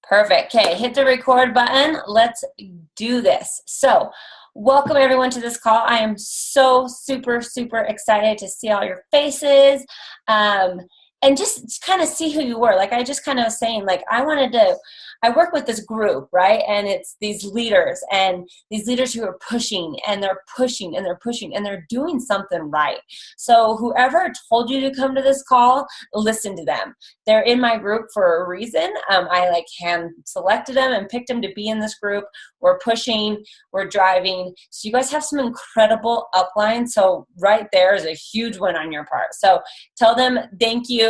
Perfect. Okay, hit the record button. Let's do this. So, welcome everyone to this call. I am so super excited to see all your faces and just kind of see who you were. Like I just kind of was saying, like I work with this group, right? And it's these leaders who are pushing and they're pushing and they're pushing and they're doing something right. So whoever told you to come to this call, listen to them. They're in my group for a reason. I hand selected them and picked them to be in this group. We're pushing, we're driving. So you guys have some incredible upline. So right there is a huge win on your part. So tell them thank you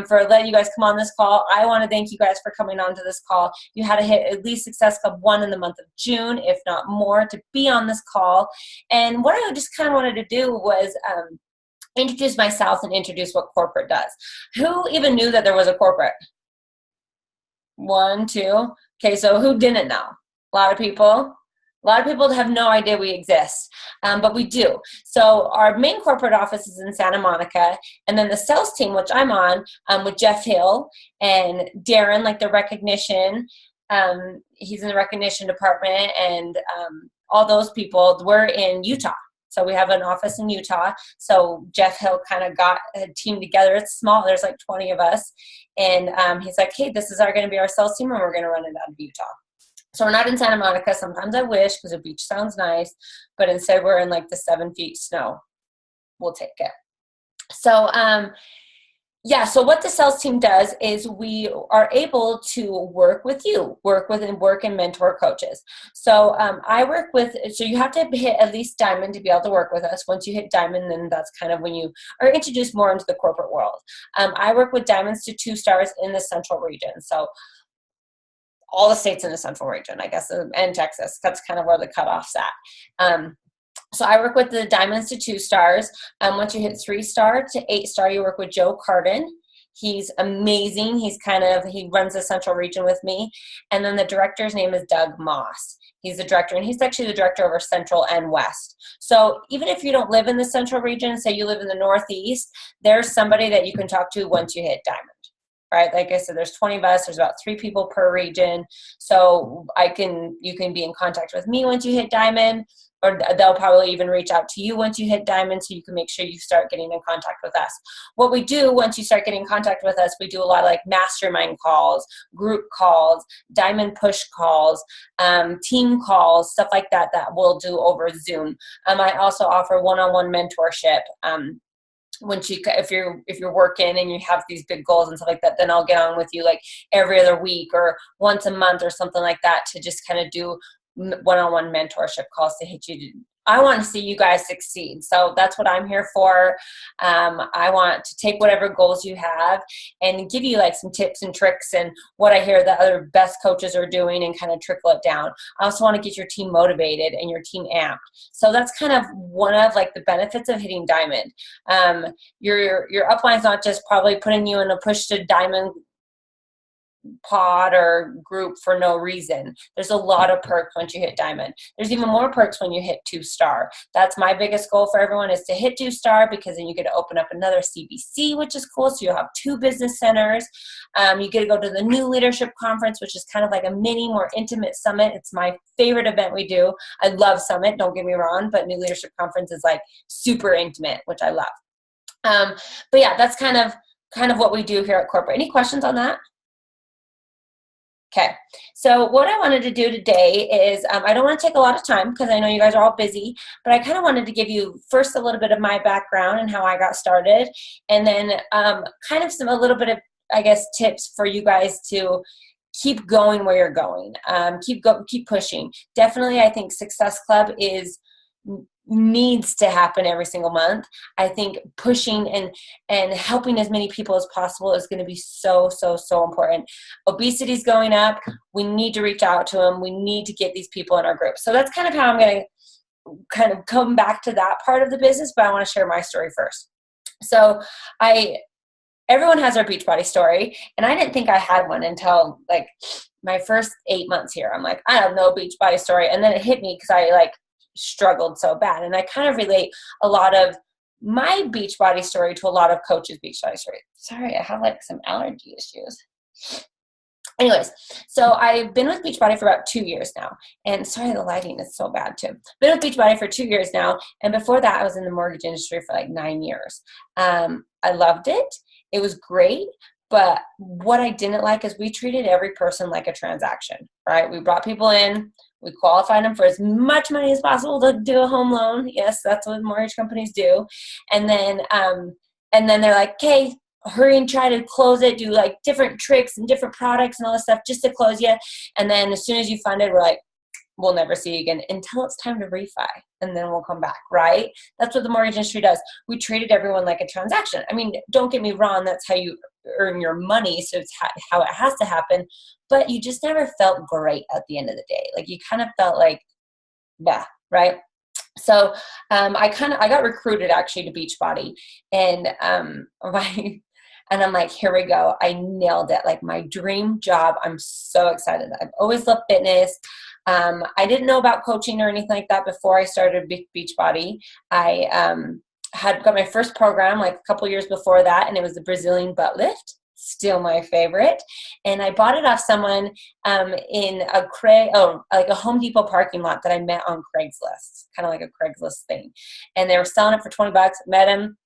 for letting you guys come on this call. I want to thank you guys for coming on to this call. You had to hit at least Success Club 1 in the month of June, if not more, to be on this call. And what I just kind of wanted to do was introduce myself and introduce what corporate does. Who even knew that there was a corporate? 1, 2. Okay, so who didn't know? A lot of people. A lot of people have no idea we exist, but we do. So our main corporate office is in Santa Monica, and then the sales team, which I'm on, with Jeff Hill and Darren, like the recognition, he's in the recognition department, and all those people, we're in Utah. So we have an office in Utah. So Jeff Hill kind of got a team together. It's small. There's like 20 of us. And he's like, hey, this is going to be our sales team, and we're going to run it out of Utah. So we're not in Santa Monica. Sometimes I wish, because a beach sounds nice, but instead we're in like the 7 feet snow. We'll take it. So, so what the sales team does is we are able to work with you, work and mentor coaches. So so you have to hit at least diamond to be able to work with us. Once you hit diamond, then that's kind of when you are introduced more into the corporate world. I work with diamonds to 2 stars in the central region. So all the states in the central region, I guess, and Texas. That's kind of where the cutoff's at. So I work with the diamonds to 2 stars. Once you hit 3 star to 8 star, you work with Joe Carden. He's amazing. He runs the central region with me. And then the director's name is Doug Moss. He's the director, and he's actually the director over Central and West. So even if you don't live in the central region, say you live in the Northeast, there's somebody that you can talk to once you hit diamond. Right, like I said, there's 20 of us. There's about 3 people per region. So you can be in contact with me once you hit diamond, or they'll probably even reach out to you once you hit diamond, so you can make sure you start getting in contact with us. What we do once you start getting in contact with us, we do a lot of like mastermind calls, group calls, diamond push calls, team calls, stuff like that we'll do over Zoom. I also offer one-on-one mentorship. If you're working and you have these big goals and stuff like that, then I'll get on with you like every other week or once a month or something like that to just kind of do one-on-one mentorship calls to hit you. I want to see you guys succeed. So that's what I'm here for. I want to take whatever goals you have and give you like some tips and tricks and what I hear the other best coaches are doing and kind of trickle it down. I also want to get your team motivated and your team amped. So that's kind of one of like the benefits of hitting diamond. Your upline's not just probably putting you in a push to diamond pod or group for no reason. There's a lot of perks once you hit diamond. There's even more perks when you hit 2 star. That's my biggest goal for everyone, is to hit 2 star, because then you get to open up another CBC, which is cool. So you'll have 2 business centers. You get to go to the New Leadership Conference, which is kind of like a mini, more intimate summit. It's my favorite event we do. I love Summit, don't get me wrong, but New Leadership Conference is like super intimate, which I love. But yeah, that's kind of what we do here at corporate. Any questions on that? Okay, so what I wanted to do today is, I don't want to take a lot of time because I know you guys are all busy, but I kind of wanted to give you first a little bit of my background and how I got started, and then kind of a little bit of, I guess, tips for you guys to keep going where you're going, keep pushing. Definitely, I think Success Club needs to happen every single month. I think pushing and helping as many people as possible is going to be so important. Obesity is going up. We need to reach out to them. We need to get these people in our group. So that's kind of how I'm going to kind of come back to that part of the business, but I want to share my story first. So everyone has their Beachbody story, and I didn't think I had one until like my first 8 months here. I'm like, I have no Beachbody story. And then it hit me because I struggled so bad. And I kind of relate a lot of my Beachbody story to a lot of coaches' Beachbody story. Sorry, I have some allergy issues. Anyways, so I've been with Beachbody for about 2 years now. And sorry, the lighting is so bad too. Been with Beachbody for 2 years now. And before that, I was in the mortgage industry for like 9 years. I loved it. It was great. But what I didn't like is we treated every person like a transaction, right? We brought people in. We qualified them for as much money as possible to do a home loan. Yes, that's what mortgage companies do. And then they're like, okay, hurry and try to close it, do like different tricks and different products and all this stuff just to close you. And then as soon as you fund it, we're like, we'll never see you again until it's time to refi, and then we'll come back, right? That's what the mortgage industry does. We treated everyone like a transaction. I mean, don't get me wrong, that's how you earn your money, so it's how it has to happen, but you just never felt great at the end of the day. Like you kind of felt like, yeah, right? So I got recruited actually to Beachbody, and and I'm like, here we go. I nailed it. Like my dream job. I'm so excited. I've always loved fitness. I didn't know about coaching or anything like that before I started Beachbody. I had got my first program like a couple years before that, and it was the Brazilian butt lift. Still my favorite. And I bought it off someone in like a Home Depot parking lot that I met on Craigslist, kind of like a Craigslist thing. And they were selling it for $20. Met him,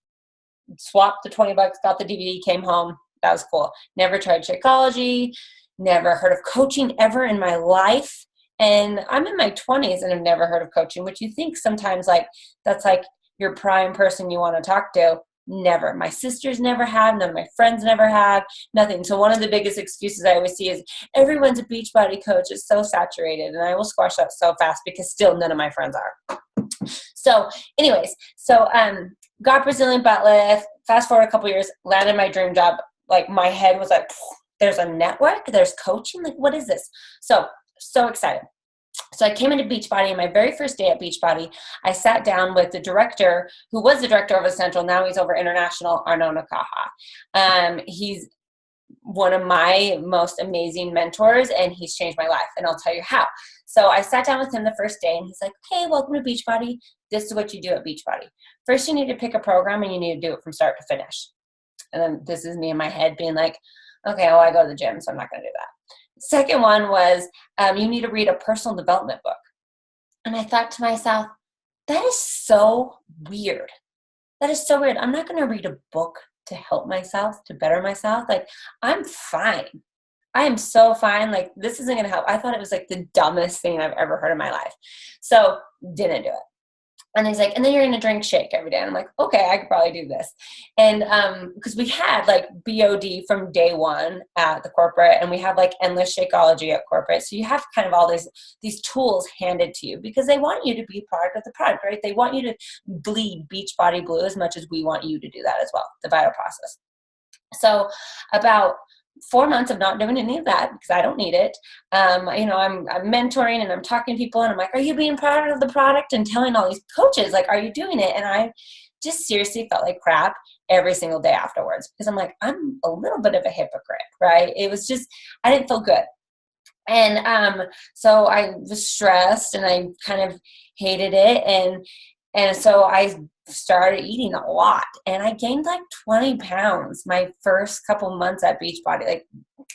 swapped the $20, got the DVD, came home. That was cool. Never tried Shakeology, never heard of coaching ever in my life. And I'm in my 20s and I've never heard of coaching, which you think sometimes like that's like your prime person you want to talk to. Never. My sisters never have. None of my friends never have. Nothing. So one of the biggest excuses I always see is everyone's a Beachbody coach. It's so saturated. And I will squash that so fast because still none of my friends are. So anyways, got Brazilian butt lift. Fast forward a couple years, landed my dream job. Like my head was like, there's a network, there's coaching. Like what is this? So excited. So I came into Beachbody, and my very first day at Beachbody, I sat down with the director, who was the director of Essential. Now he's over International, Arnaud Nakaha. He's one of my most amazing mentors, and he's changed my life, and I'll tell you how. So I sat down with him the first day, and he's like, okay, welcome to Beachbody. This is what you do at Beachbody. First, you need to pick a program, and you need to do it from start to finish. And then this is me in my head being like, okay, well, I go to the gym, so I'm not going to do that. Second one was you need to read a personal development book. And I thought to myself, that is so weird. That is so weird. I'm not going to read a book to help myself, to better myself. Like, I'm fine. I am so fine. Like, this isn't going to help. I thought it was like the dumbest thing I've ever heard in my life. So didn't do it. And he's like, and then you're going to drink shake every day. And I'm like, okay, I could probably do this. And because we had like BOD from day one at the corporate, and we have like endless Shakeology at corporate. So you have kind of all these tools handed to you because they want you to be part of the product, right? They want you to bleed Beachbody blue as much as we want you to do that as well, the vital process. So about 4 months of not doing any of that because I don't need it. I'm mentoring and I'm talking to people and I'm like, are you being proud of the product? And telling all these coaches, like, are you doing it? And I just seriously felt like crap every single day afterwards because I'm like, I'm a little bit of a hypocrite, right? It was just, I didn't feel good. And so I was stressed and I kind of hated it. And so I started eating a lot, and I gained like 20 pounds my first couple months at Beachbody, like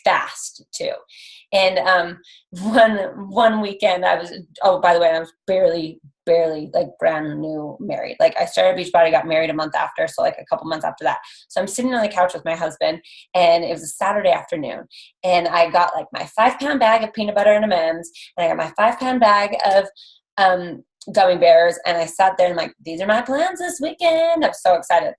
fast too. And one weekend I was, by the way, I was barely like brand new married. Like I started Beachbody, got married a month after, so like a couple months after that. So I'm sitting on the couch with my husband, and it was a Saturday afternoon, and I got like my 5-pound bag of peanut butter and M&Ms, and I got my 5-pound bag of gummy bears, and I sat there and like, these are my plans this weekend. I'm so excited.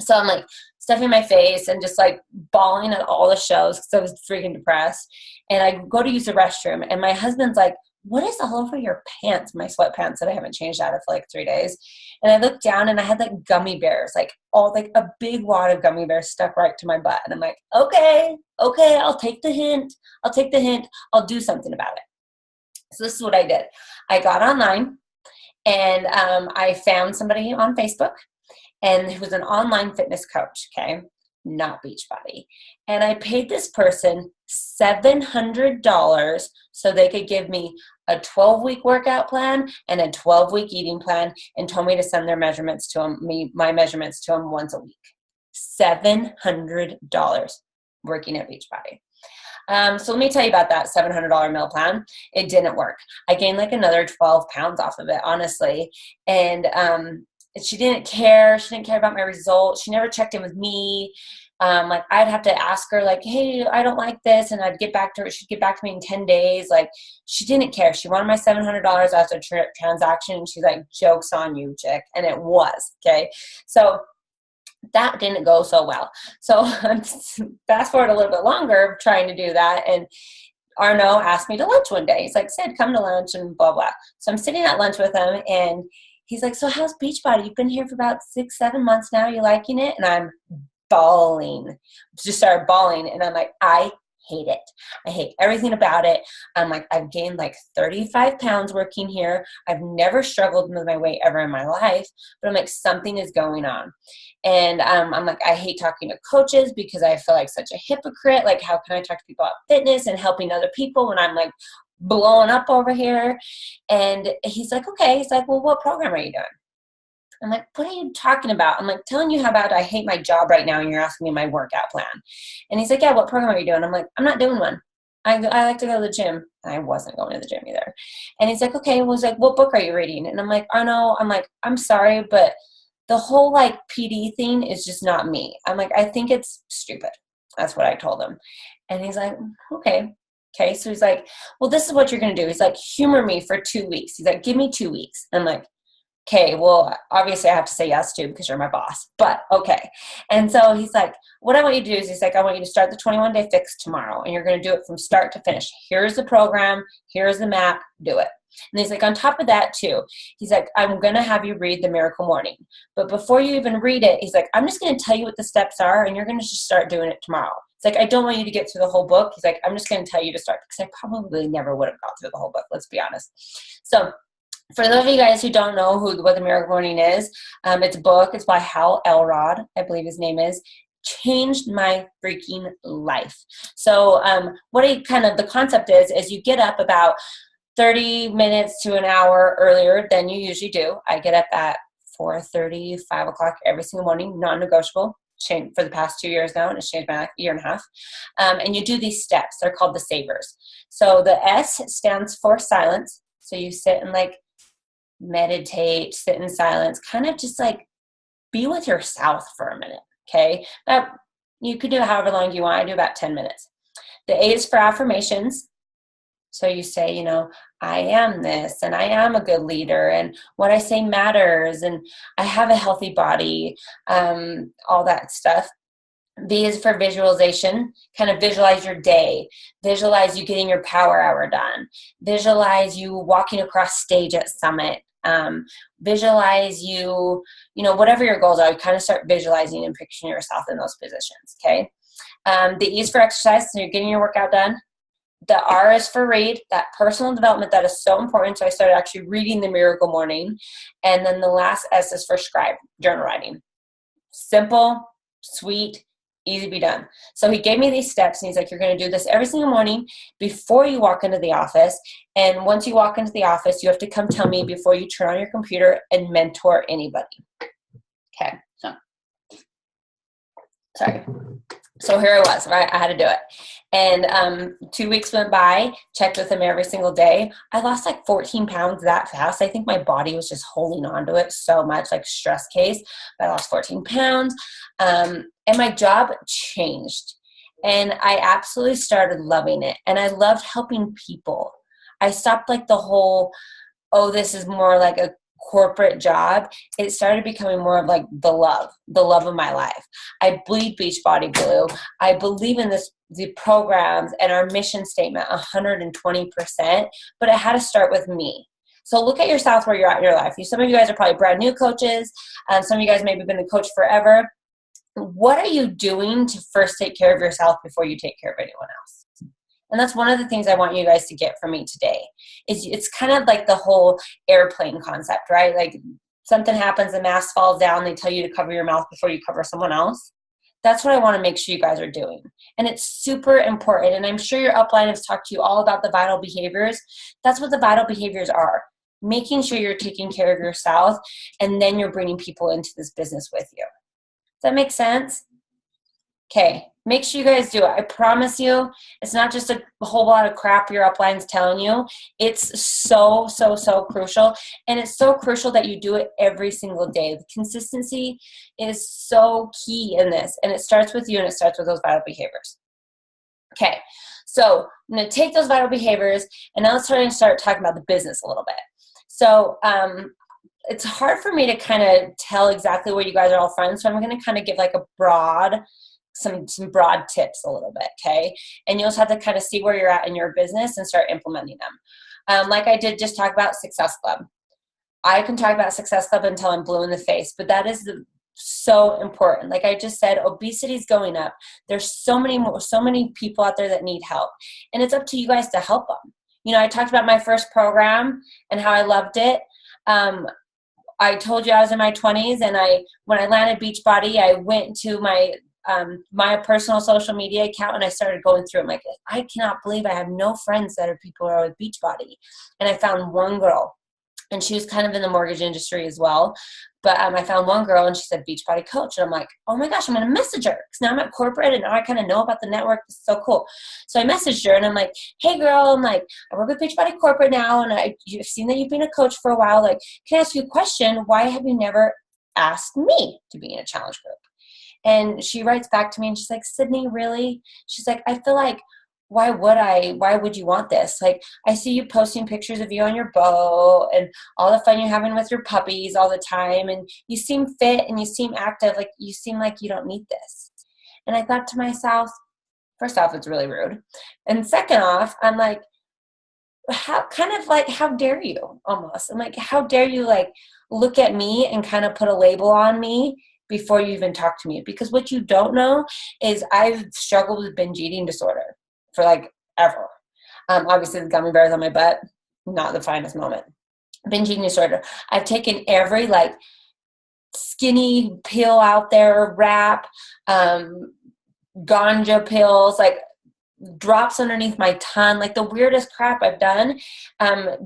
So I'm like stuffing my face and just like bawling at all the shows because I was freaking depressed. And I go to use the restroom, and my husband's like, what is all over your pants? My sweatpants that I haven't changed out of for like 3 days. And I looked down and I had like gummy bears, like a big wad of gummy bears stuck right to my butt. And I'm like, okay, I'll take the hint. I'll do something about it. So this is what I did. I got online, and I found somebody on Facebook, and it was an online fitness coach, okay, not Beachbody. And I paid this person $700 so they could give me a 12-week workout plan and a 12-week eating plan, and told me to send their measurements to them, my measurements to them once a week. $700 working at Beachbody. So let me tell you about that $700 meal plan. It didn't work. I gained like another 12 pounds off of it, honestly. And she didn't care. She didn't care about my results. She never checked in with me. Like I'd have to ask her like, hey, I don't like this. And I'd get back to her. She'd get back to me in 10 days. Like she didn't care. She wanted my $700 after transaction. And she's like, joke's on you, chick. And it was, okay. So that didn't go so well. So fast forward a little bit longer trying to do that. And Arno asked me to lunch one day. He's like, Sid, come to lunch and blah, blah. So I'm sitting at lunch with him and he's like, so how's Beachbody? You've been here for about 6-7 months now. You liking it? And I'm bawling, just started bawling. And I'm like, I hate it. I hate everything about it. I'm like, I've gained like 35 pounds working here. I've never struggled with my weight ever in my life, but I'm like, something is going on. And I'm like, I hate talking to coaches because I feel like such a hypocrite. Like, how can I talk to people about fitness and helping other people when I'm like blowing up over here? And he's like, okay. He's like, well, what program are you doing? I'm like, what are you talking about? I'm like, telling you how bad I hate my job right now, and you're asking me my workout plan. And he's like, yeah, what program are you doing? I'm like, I'm not doing one. I like to go to the gym. I wasn't going to the gym either. And he's like, okay. Well, he's like, what book are you reading? And I'm like, oh no. I'm like, I'm sorry, but the whole like PD thing is just not me. I'm like, I think it's stupid. That's what I told him. And he's like, okay. Okay. So he's like, well, this is what you're going to do. He's like, humor me for 2 weeks. He's like, give me 2 weeks. And I'm like, okay, well, obviously I have to say yes to because you're my boss, but okay. And so he's like, what I want you to do is he's like, I want you to start the 21-day fix tomorrow, and you're going to do it from start to finish. Here's the program. Here's the map. Do it. And he's like, on top of that too, he's like, I'm going to have you read the Miracle Morning. But before you even read it, he's like, I'm just going to tell you what the steps are, and you're going to just start doing it tomorrow. It's like, I don't want you to get through the whole book. He's like, I'm just going to tell you to start, because I probably never would have got through the whole book. Let's be honest. So for those of you guys who don't know what the Miracle Morning is, it's a book. It's by Hal Elrod, I believe his name is. Changed my freaking life. So the concept is you get up about 30 minutes to an hour earlier than you usually do. I get up at 4:30, 5 o'clock every single morning, non-negotiable. Changed for the past 2 years now, and it's changed my year and a half. And you do these steps. They're called the savers. So the S stands for silence. So you sit and like meditate, sit in silence, kind of just like be with yourself for a minute, okay? That you could do however long you want. I do about 10 minutes. The A is for affirmations. So you say, you know, I am this, and I am a good leader, and what I say matters, and I have a healthy body, all that stuff. V is for visualization. Kind of visualize your day. Visualize you getting your power hour done. Visualize you walking across stage at Summit. Visualize you know, whatever your goals are, you kind of start visualizing and picturing yourself in those positions, okay? The E is for exercise, so you're getting your workout done. The R is for read, that personal development that is so important. So I started actually reading the Miracle Morning. And then the last S is for scribe, journal writing. Simple, sweet, easy to be done. So he gave me these steps, and he's like, you're going to do this every single morning before you walk into the office. And once you walk into the office, you have to come tell me before you turn on your computer and mentor anybody. Okay. So here I was, right? I had to do it. And 2 weeks went by, checked with him every single day. I lost like 14 pounds that fast. I think my body was just holding on to it so much, like stress case. But I lost 14 pounds. And my job changed. And I absolutely started loving it. And I loved helping people. I stopped like the whole, oh, this is more like a corporate job. It started becoming more of like the love of my life. I bleed Beachbody Blue. I believe in the programs and our mission statement 120%, but it had to start with me. So look at yourself where you're at in your life. Some of you guys are probably brand new coaches. Some of you guys maybe been a coach forever. What are you doing to first take care of yourself before you take care of anyone else? And that's one of the things I want you guys to get from me today. It's kind of like the whole airplane concept, right? Like something happens, the mask falls down, they tell you to cover your mouth before you cover someone else. That's what I want to make sure you guys are doing. And it's super important. And I'm sure your upline has talked to you all about the vital behaviors. That's what the vital behaviors are. Making sure you're taking care of yourself, and then you're bringing people into this business with you. Does that make sense? Okay. Make sure you guys do it. I promise you, it's not just a whole lot of crap your upline's telling you. It's so, so, so crucial. And it's so crucial that you do it every single day. The consistency is so key in this. And it starts with you, and it starts with those vital behaviors. Okay, so I'm going to take those vital behaviors, and now let's start talking about the business a little bit. So it's hard for me to kind of tell exactly where you guys are all from. So I'm going to kind of give like a broad some broad tips a little bit, okay? And you'll just have to kind of see where you're at in your business and start implementing them. Like I did just talk about Success Club. I can talk about Success Club until I'm blue in the face, but that is so important. Like I just said, obesity is going up. There's so many people out there that need help, and it's up to you guys to help them. You know, I talked about my first program and how I loved it. I told you I was in my 20s, and when I landed Beachbody, I went to my personal social media account, and I started going through it. I'm like, I cannot believe I have no friends that are people who are with Beachbody. And I found one girl, and she was kind of in the mortgage industry as well. But I found one girl, and she said Beachbody coach. And I'm like, oh my gosh, I'm going to message her. Because now I'm at corporate, and now I kind of know about the network. It's so cool. So I messaged her, and I'm like, hey girl, I'm like, I work with Beachbody corporate now, and you've seen that you've been a coach for a while. Like, can I ask you a question? Why have you never asked me to be in a challenge group? And she writes back to me, and she's like, Sydney, really? She's like, I feel like, why would you want this? Like, I see you posting pictures of you on your boat and all the fun you're having with your puppies all the time. And you seem fit and you seem active. Like, you seem like you don't need this. And I thought to myself, first off, it's really rude. And second off, I'm like, how dare you almost? I'm like, how dare you like look at me and kind of put a label on me before you even talk to me? Because what you don't know is I've struggled with binge eating disorder for like ever. Obviously the gummy bears on my butt, not the finest moment. Binge eating disorder. I've taken every like skinny pill out there, wrap, ganja pills, like drops underneath my tongue, like the weirdest crap I've done,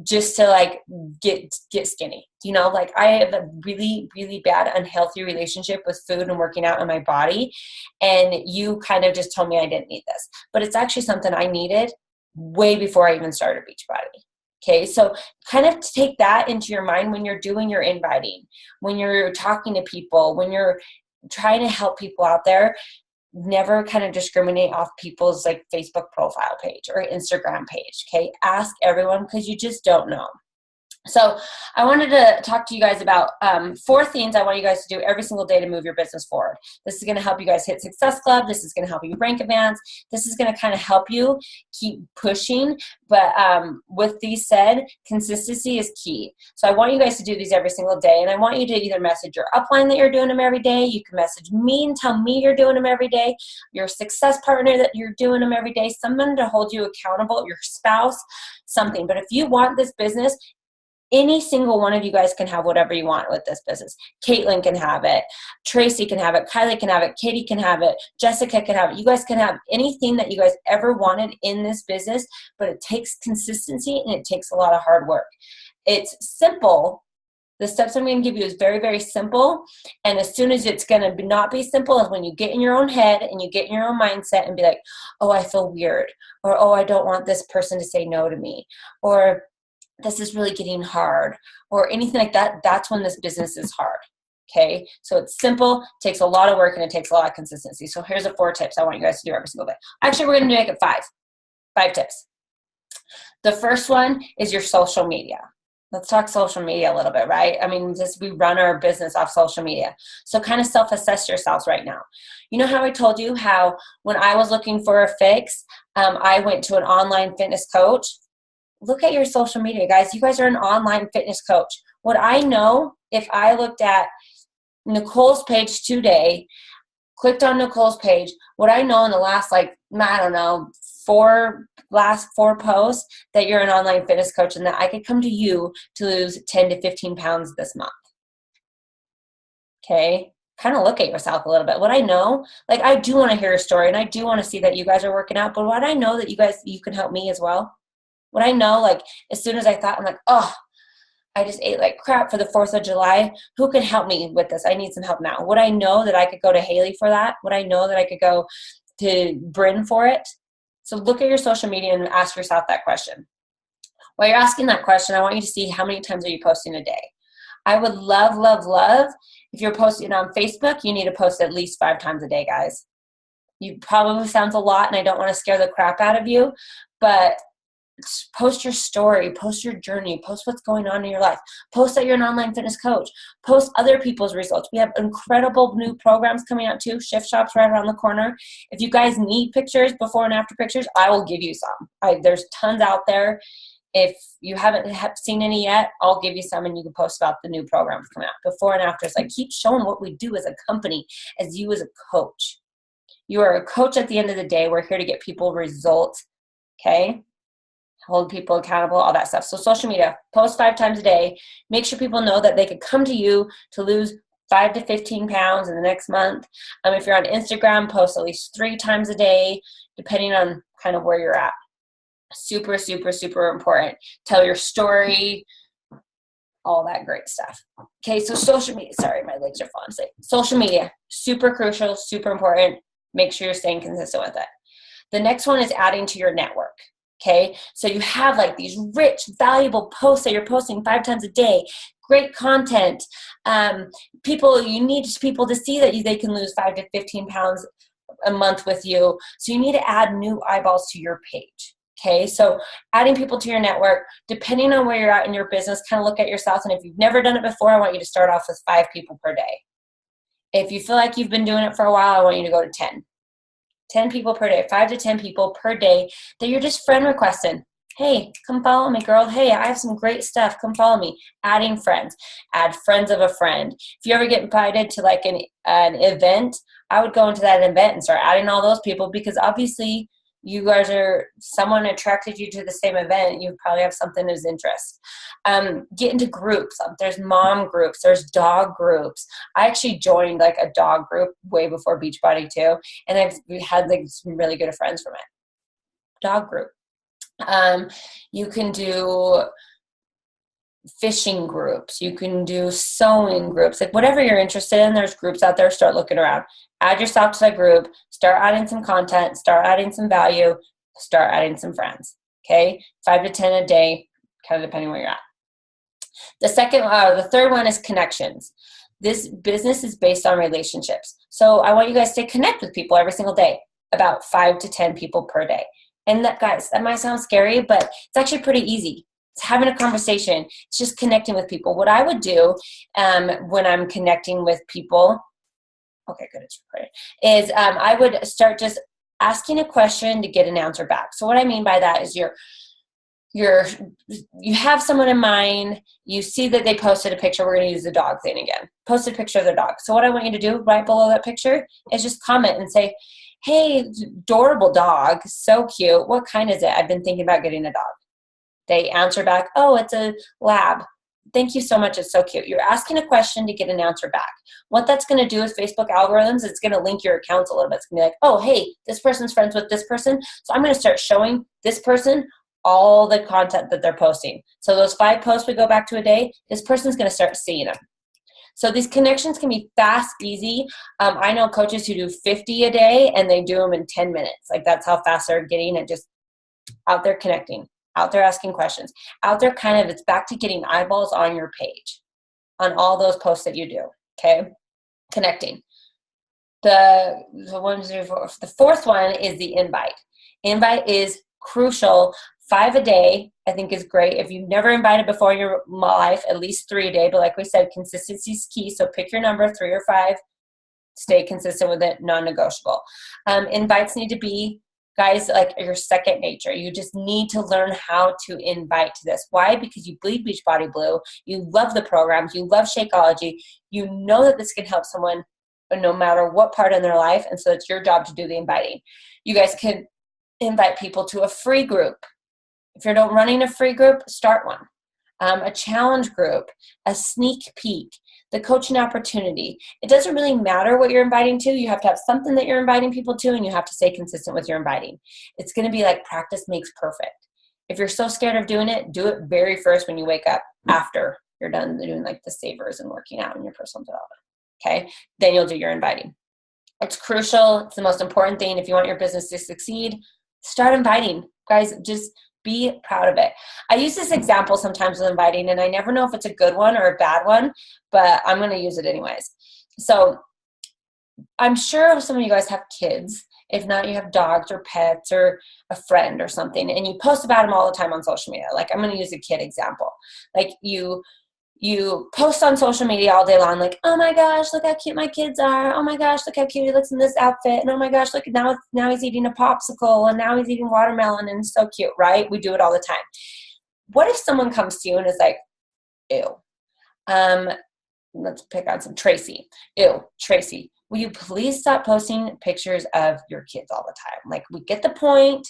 just to like get skinny. You know, like I have a really, really bad, unhealthy relationship with food and working out in my body. And you kind of just told me I didn't need this, but it's actually something I needed way before I even started Beachbody. Okay, so kind of take that into your mind when you're doing your inviting, when you're talking to people, when you're trying to help people out there. Never kind of discriminate off people's like Facebook profile page or Instagram page. Okay. Ask everyone, because you just don't know. So I wanted to talk to you guys about 4 things I want you guys to do every single day to move your business forward. This is going to help you guys hit Success Club. This is going to help you rank advance. This is going to kind of help you keep pushing. But with these said, consistency is key. So I want you guys to do these every single day. And I want you to either message your upline that you're doing them every day. You can message me and tell me you're doing them every day. Your success partner that you're doing them every day. Someone to hold you accountable, your spouse, something. But if you want this business, any single one of you guys can have whatever you want with this business. Caitlin can have it. Tracy can have it. Kylie can have it. Katie can have it. Jessica can have it. You guys can have anything that you guys ever wanted in this business, but it takes consistency and it takes a lot of hard work. It's simple. The steps I'm going to give you is very, very simple. And as soon as it's going to not be simple is when you get in your own head and you get in your own mindset and be like, oh, I feel weird. Or, oh, I don't want this person to say no to me. Or this is really getting hard, or anything like that. That's when this business is hard. Okay. So it's simple, takes a lot of work, and it takes a lot of consistency. So here's the 4 tips I want you guys to do every single day. Actually, we're going to make it 5 tips. The first one is your social media. Let's talk social media a little bit, right? I mean, we run our business off social media. So kind of self-assess yourselves right now. You know how I told you how when I was looking for a fix, I went to an online fitness coach. Look at your social media, guys. You guys are an online fitness coach. What I know, if I looked at Nicole's page today, clicked on Nicole's page, what I know in the last, last 4 posts, that you're an online fitness coach and that I could come to you to lose 10 to 15 pounds this month. Okay. Kind of look at yourself a little bit. What I know, like I do want to hear a story and I do want to see that you guys are working out, but what I know that you can help me as well. What I know, like, as soon as I thought, I'm like, oh, I just ate like crap for the 4th of July. Who can help me with this? I need some help now. Would I know that I could go to Haley for that? Would I know that I could go to brin for it. So look at your social media and ask yourself that question. While you're asking that question, I want you to see how many times are you posting a day. I would love, love, love if you're posting on Facebook, you need to post at least 5 times a day, guys. You probably sounds a lot, and I don't want to scare the crap out of you, but post your story, post your journey, post what's going on in your life, post that you're an online fitness coach, post other people's results. We have incredible new programs coming out too. Shift Shop's right around the corner. If you guys need pictures, before and after pictures, I will give you some. There's tons out there. If you haven't seen any yet, I'll give you some and you can post about the new programs coming out. Before and after. So I keep showing what we do as a company, as you as a coach. You are a coach at the end of the day. We're here to get people results, okay? Hold people accountable, all that stuff. So social media, post 5 times a day. Make sure people know that they could come to you to lose 5 to 15 pounds in the next month. If you're on Instagram, post at least 3 times a day, depending on kind of where you're at. Super, super, super important. Tell your story, all that great stuff. Okay, so social media. Sorry, my legs are falling asleep. Social media, super crucial, super important. Make sure you're staying consistent with it. The next one is adding to your network. Okay, so you have like these rich, valuable posts that you're posting 5 times a day. Great content. You need people to see that they can lose 5 to 15 pounds a month with you. So you need to add new eyeballs to your page. Okay, so adding people to your network, depending on where you're at in your business, kind of look at yourself. And if you've never done it before, I want you to start off with 5 people per day. If you feel like you've been doing it for a while, I want you to go to 10. 10 people per day, 5 to 10 people per day that you're just friend requesting. Hey, come follow me, girl. Hey, I have some great stuff. Come follow me. Adding friends. Add friends of a friend. If you ever get invited to like an event, I would go into that event and start adding all those people, because obviously you guys someone attracted you to the same event. You probably have something as interest. Get into groups. There's mom groups. There's dog groups. I actually joined like a dog group way before Beachbody too. And we had like some really good friends from it. Dog group. You can do fishing groups. You can do sewing groups. Like whatever you're interested in, there's groups out there. Start looking around. Add yourself to that group. Start adding some content. Start adding some value. Start adding some friends. Okay? 5 to 10 a day, kind of depending where you're at. The third one is connections. This business is based on relationships. So I want you guys to connect with people every single day, about 5 to 10 people per day. And that, guys, that might sound scary, but it's actually pretty easy. It's having a conversation. It's just connecting with people. What I would do when I'm connecting with people, okay, good, it's recorded, is I would start just asking a question to get an answer back. So what I mean by that is you have someone in mind, you see that they posted a picture, we're going to use the dog thing again, posted a picture of their dog. So what I want you to do right below that picture is just comment and say, hey, adorable dog, so cute. What kind is it? I've been thinking about getting a dog. They answer back, oh, it's a lab. Thank you so much. It's so cute. You're asking a question to get an answer back. What that's going to do with Facebook algorithms, it's going to link your accounts a little bit. It's going to be like, oh, hey, this person's friends with this person. So I'm going to start showing this person all the content that they're posting. So those 5 posts we go back to a day, this person's going to start seeing them. So these connections can be fast, easy. I know coaches who do 50 a day and they do them in 10 minutes. Like that's how fast they're getting it, just out there connecting, out there asking questions, out there it's back to getting eyeballs on your page, on all those posts that you do, okay? Connecting. The 1, 2, 4, the fourth one is the invite. Invite is crucial. 5 a day, I think, is great. If you've never invited before in your life, at least 3 a day. But like we said, consistency is key. So pick your number, 3 or 5. Stay consistent with it, non-negotiable. Invites need to be, guys, like your second nature. You just need to learn how to invite to this. Why? Because you bleed Beachbody Blue. You love the programs. You love Shakeology. You know that this can help someone no matter what part in their life. And so it's your job to do the inviting. You guys can invite people to a free group. If you're not running a free group, start one. A challenge group, a sneak peek, the coaching opportunity. It doesn't really matter what you're inviting to. You have to have something that you're inviting people to, and you have to stay consistent with your inviting. It's going to be like practice makes perfect. If you're so scared of doing it, do it very first when you wake up after you're done doing like the savers and working out in your personal development. Okay? Then you'll do your inviting. It's crucial. It's the most important thing. If you want your business to succeed, start inviting. Guys, just be proud of it. I use this example sometimes with inviting, and I never know if it's a good one or a bad one, but I'm going to use it anyways. So I'm sure some of you guys have kids. If not, you have dogs or pets or a friend or something, and you post about them all the time on social media. Like, I'm going to use a kid example. Like, you post on social media all day long, like, oh my gosh, look how cute my kids are. Oh my gosh, look how cute he looks in this outfit. And oh my gosh, look, now he's eating a popsicle, and now he's eating watermelon, and it's so cute, right? We do it all the time. What if someone comes to you and is like, ew, let's pick on some Tracy. Ew, Tracy, will you please stop posting pictures of your kids all the time? Like, we get the point.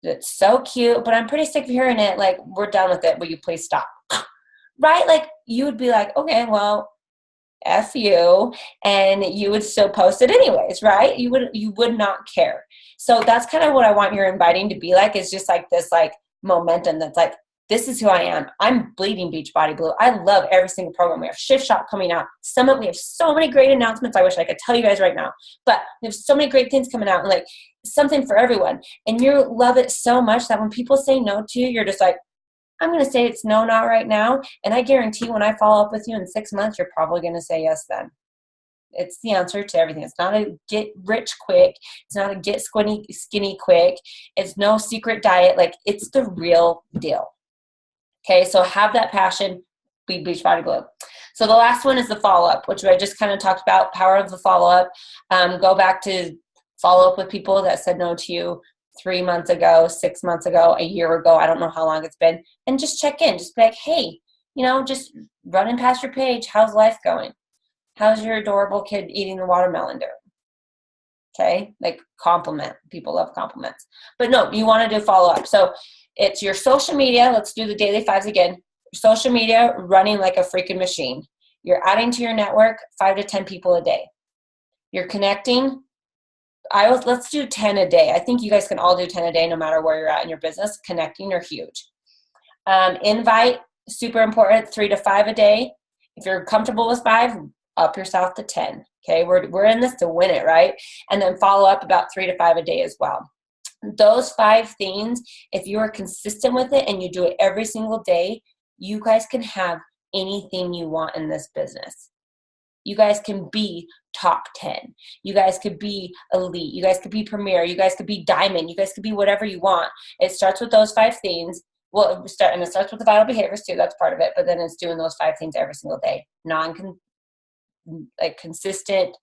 It's so cute, but I'm pretty sick of hearing it. Like, we're done with it. Will you please stop? Right? Like, you would be like, okay, well, F you, and you would still post it anyways, right? You would not care. So that's kind of what I want your inviting to be like, is just like this, like, momentum that's like, this is who I am. I'm bleeding Beachbody Blue. I love every single program. We have Shift Shop coming out. Summit, we have so many great announcements. I wish I could tell you guys right now, but there's so many great things coming out, and like, something for everyone. And you love it so much that when people say no to you, you're just like, I'm going to say it's no, not right now. And I guarantee when I follow up with you in 6 months, you're probably going to say yes then. It's the answer to everything. It's not a get rich quick. It's not a get skinny quick. It's no secret diet. Like, it's the real deal. Okay, so have that passion, be Beachbody Blue. So the last one is the follow-up, which I just kind of talked about, power of the follow-up. Go back to follow up with people that said no to you 3 months ago, 6 months ago, a year ago. I don't know how long it's been. And just check in. Just be like, hey, just running past your page. How's life going? How's your adorable kid eating the watermelon doing? Okay? Like, compliment. People love compliments. But no, you want to do follow-up. So it's your social media. Let's do the daily fives again. Social media, running like a freaking machine. You're adding to your network 5 to 10 people a day. You're connecting. Let's do 10 a day. I think you guys can all do 10 a day no matter where you're at in your business. Connecting are huge. Invite, super important, 3 to 5 a day. If you're comfortable with 5, up yourself to 10. Okay, we're in this to win it, right? And then follow up about 3 to 5 a day as well. Those 5 things, if you are consistent with it and you do it every single day, you guys can have anything you want in this business. You guys can be top 10. You guys could be elite. You guys could be premier. You guys could be diamond. You guys could be whatever you want. It starts with those 5 things. Well, it starts with the vital behaviors too. That's part of it. But then it's doing those 5 things every single day. Consistent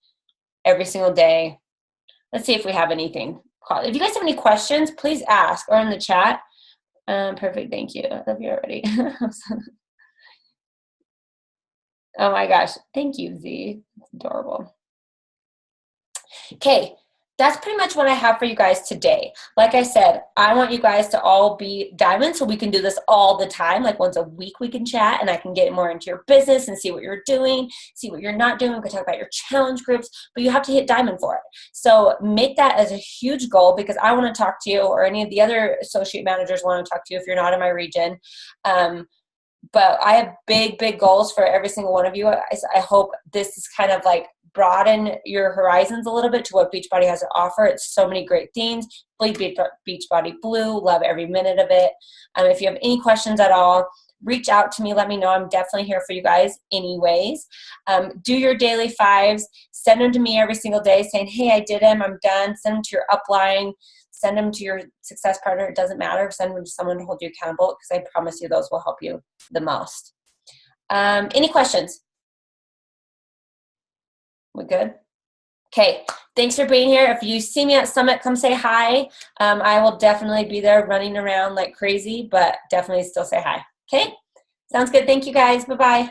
every single day. Let's see if we have anything. If you guys have any questions, please ask or in the chat. Perfect. Thank you. I love you already. Oh my gosh. Thank you, Z. It's adorable. Okay. That's pretty much what I have for you guys today. Like I said, I want you guys to all be diamonds so we can do this all the time. Like, once a week we can chat and I can get more into your business and see what you're doing, see what you're not doing. We can talk about your challenge groups, but you have to hit diamond for it. So make that as a huge goal, because I want to talk to you, or any of the other associate managers want to talk to you if you're not in my region. But I have big, big goals for every single one of you. I hope this is kind of like broaden your horizons a little bit to what Beachbody has to offer. It's so many great things. Bleed Beachbody Blue. Love every minute of it. If you have any questions at all, reach out to me. Let me know. I'm definitely here for you guys anyways. Do your daily 5s. Send them to me every single day saying, hey, I did them. I'm done. Send them to your upline. Send them to your success partner. It doesn't matter. Send them to someone to hold you accountable, because I promise you those will help you the most. Any questions? We good? Okay. Thanks for being here. If you see me at Summit, come say hi. I will definitely be there running around like crazy, but definitely still say hi. Okay? Sounds good. Thank you guys. Bye-bye.